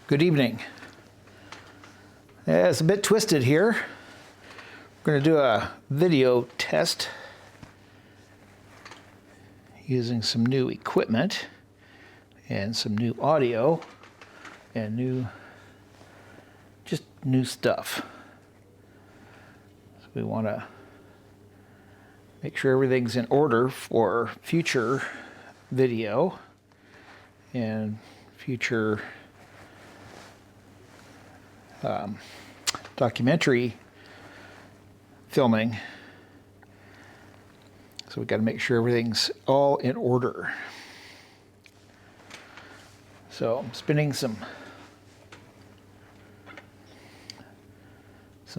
Good evening. It's a bit twisted here. We're going to do a video test using some new equipment and some new audio and just new stuff. So we want to make sure everything's in order for future video and future documentary filming. So we've got to make sure everything's all in order. So I'm spinning some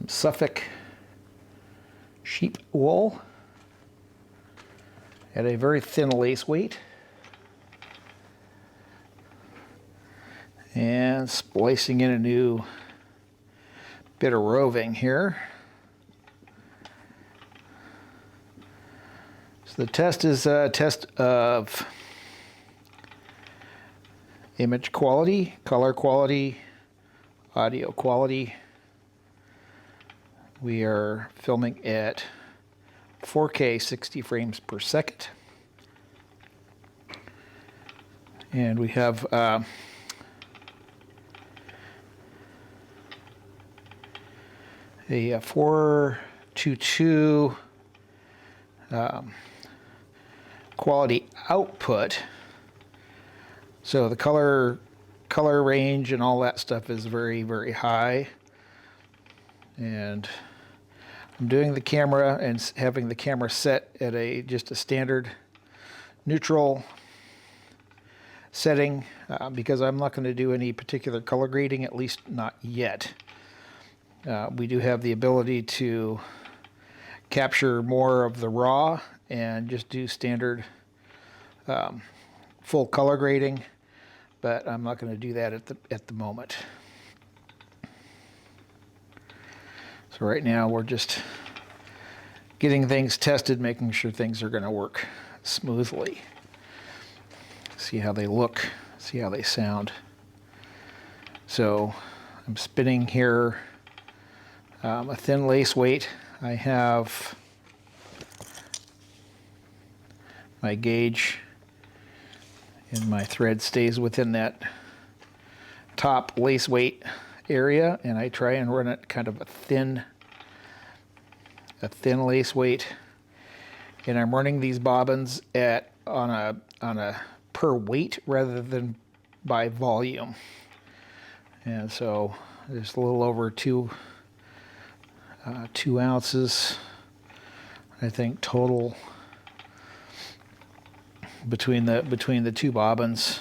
Suffolk sheep wool at a very thin lace weight. And splicing in a new bit of roving here. So the test is a test of image quality, color quality, audio quality. We are filming at 4K 60 frames per second. And we have a 422 quality output. So the color range and all that stuff is very, very high. And I'm doing the camera and having the camera set at just a standard neutral setting because I'm not going to do any particular color grading, at least not yet. We do have the ability to capture more of the raw and just do standard full color grading, but I'm not going to do that at the moment. So right now we're just getting things tested, making sure things are going to work smoothly. See how they look, see how they sound. So I'm spinning here a thin lace weight. I have my gauge and my thread stays within that top lace weight area, and I try and run it kind of a thin lace weight. And I'm running these bobbins on a per weight rather than by volume. And so there's a little over 2 ounces, I think, total between the two bobbins,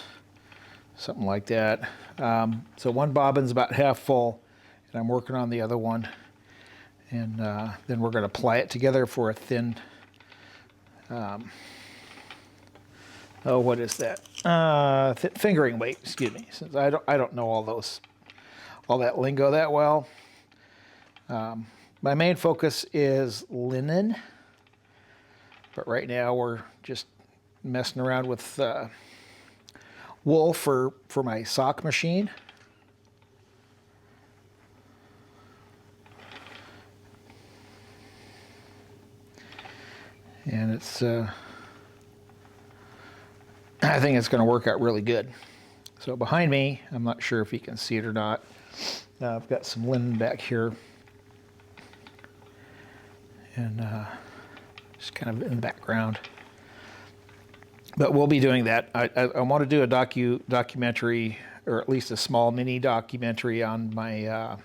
something like that. So one bobbin's about half full, and I'm working on the other one, and then we're going to ply it together for a thin. What is that? Fingering weight. Excuse me. Since I don't know all that lingo that well. My main focus is linen, but right now we're just messing around with wool for my sock machine. And it's, I think it's going to work out really good. So behind me, I'm not sure if you can see it or not. I've got some linen back here. And just kind of in the background. But we'll be doing that. I want to do a documentary, or at least a small mini documentary on my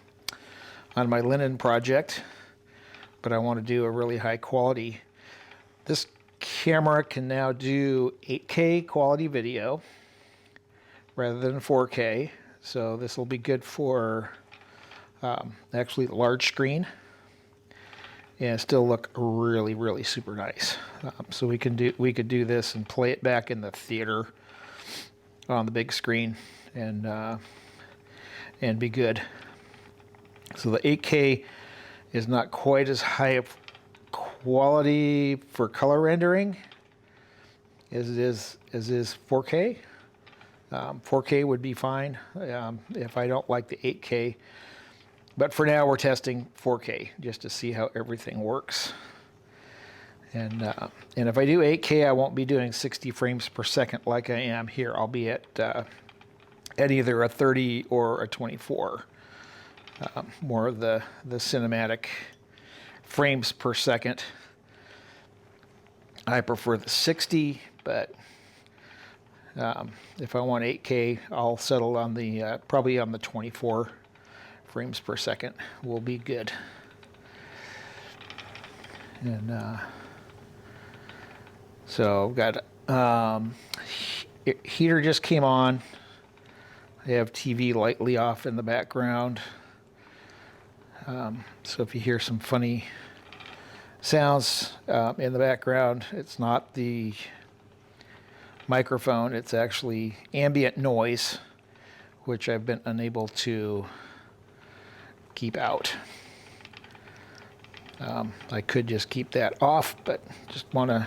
linen project. But I want to do a really high quality. This camera can now do 8K quality video rather than 4K. So this will be good for actually the large screen. And still look really, really super nice. So we could do this and play it back in the theater on the big screen and be good. So the 8K is not quite as high of quality for color rendering as it is 4K. 4K would be fine if I don't like the 8K. But for now, we're testing 4K just to see how everything works. And if I do 8K, I won't be doing 60 frames per second like I am here. I'll be at either a 30 or a 24. More of the cinematic frames per second. I prefer the 60, but if I want 8K, I'll settle on the probably on the 24 frames per second. Will be good. And so I've got heater just came on. I have TV lightly off in the background. So if you hear some funny sounds in the background, it's not the microphone, it's actually ambient noise, which I've been unable to keep out. I could just keep that off, but just want to,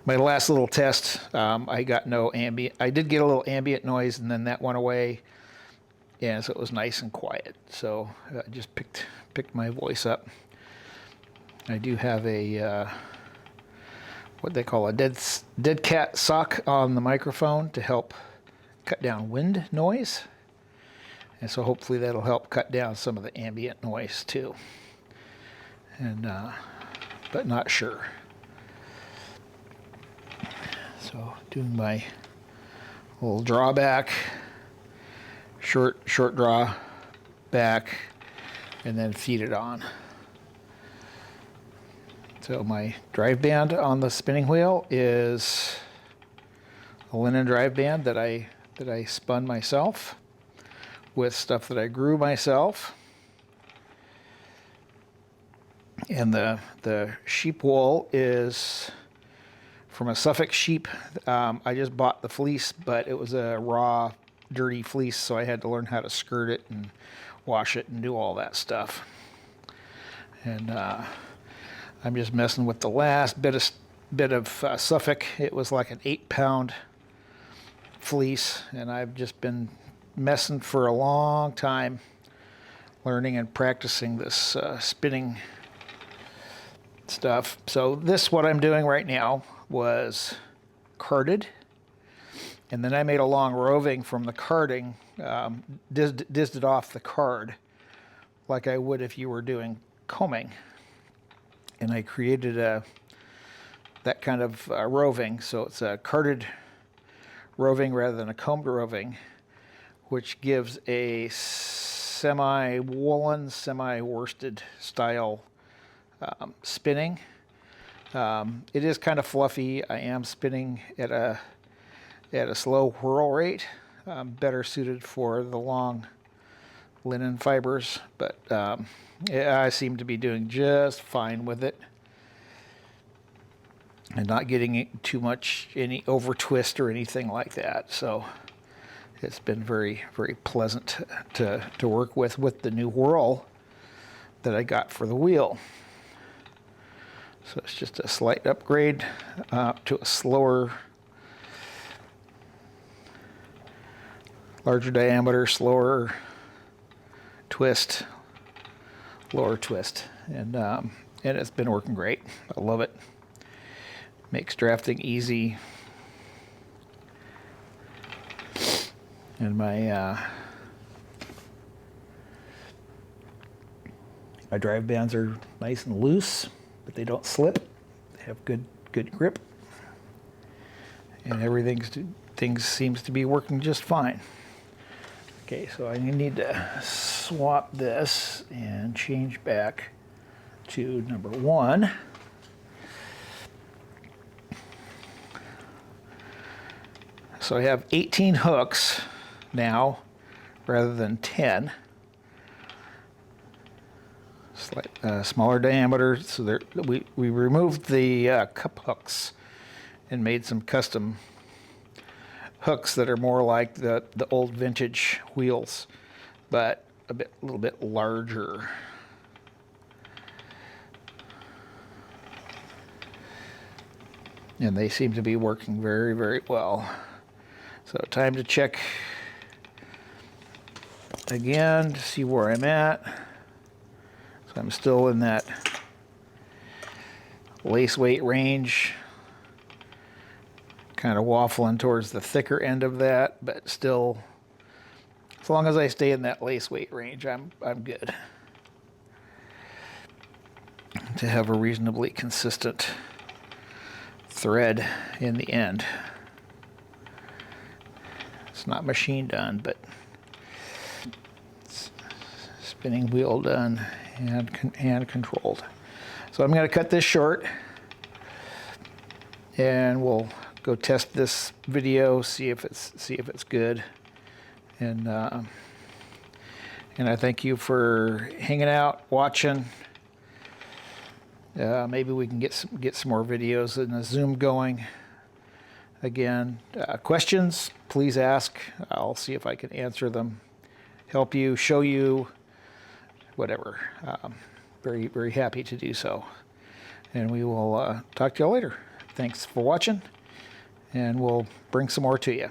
my last little test, I got no ambient, I did get a little ambient noise and then that went away. Yeah, so it was nice and quiet. So I just picked my voice up. I do have a what they call a dead cat sock on the microphone to help cut down wind noise, and so hopefully that'll help cut down some of the ambient noise too. And but not sure. So doing my little drawback. Short draw back, and then feed it on. So my drive band on the spinning wheel is a linen drive band that I spun myself with stuff that I grew myself. And the sheep wool is from a Suffolk sheep. I just bought the fleece, but it was a raw dirty fleece, so I had to learn how to skirt it and wash it and do all that stuff. And I'm just messing with the last bit of Suffolk. It was like an 8-pound fleece, and I've just been messing for a long time, learning and practicing this spinning stuff. So this, what I'm doing right now, was carded. And then I made a long roving from the carding, dizzed it off the card like I would if you were doing combing. And I created that kind of roving. So it's a carded roving rather than a combed roving, which gives a semi-woolen, semi-worsted style spinning. It is kind of fluffy. I am spinning at a slow whirl rate, better suited for the long linen fibers, but I seem to be doing just fine with it and not getting too much any over twist or anything like that. So it's been very, very pleasant to work with the new whirl that I got for the wheel. So it's just a slight upgrade to a slower, larger diameter, slower twist, lower twist, and it's been working great. I love it. Makes drafting easy, and my drive bands are nice and loose, but they don't slip. They have good grip, and things seems to be working just fine. Okay, so I need to swap this and change back to number 1. So I have 18 hooks now rather than 10. Smaller diameter, so we removed the cup hooks and made some custom hooks that are more like the old vintage wheels, but a little bit larger. And they seem to be working very, very well. So time to check again to see where I'm at. So I'm still in that lace weight range, kind of waffling towards the thicker end of that, but still, as long as I stay in that lace weight range, I'm good to have a reasonably consistent thread in the end. It's not machine done, but it's spinning wheel done and hand controlled. So I'm going to cut this short, and we'll go test this video, see if it's good, and I thank you for hanging out, watching. Maybe we can get some more videos and a Zoom going. Again, questions, please ask. I'll see if I can answer them, help you, show you, whatever. Very, very happy to do so. And we will talk to you later. Thanks for watching, and we'll bring some more to you.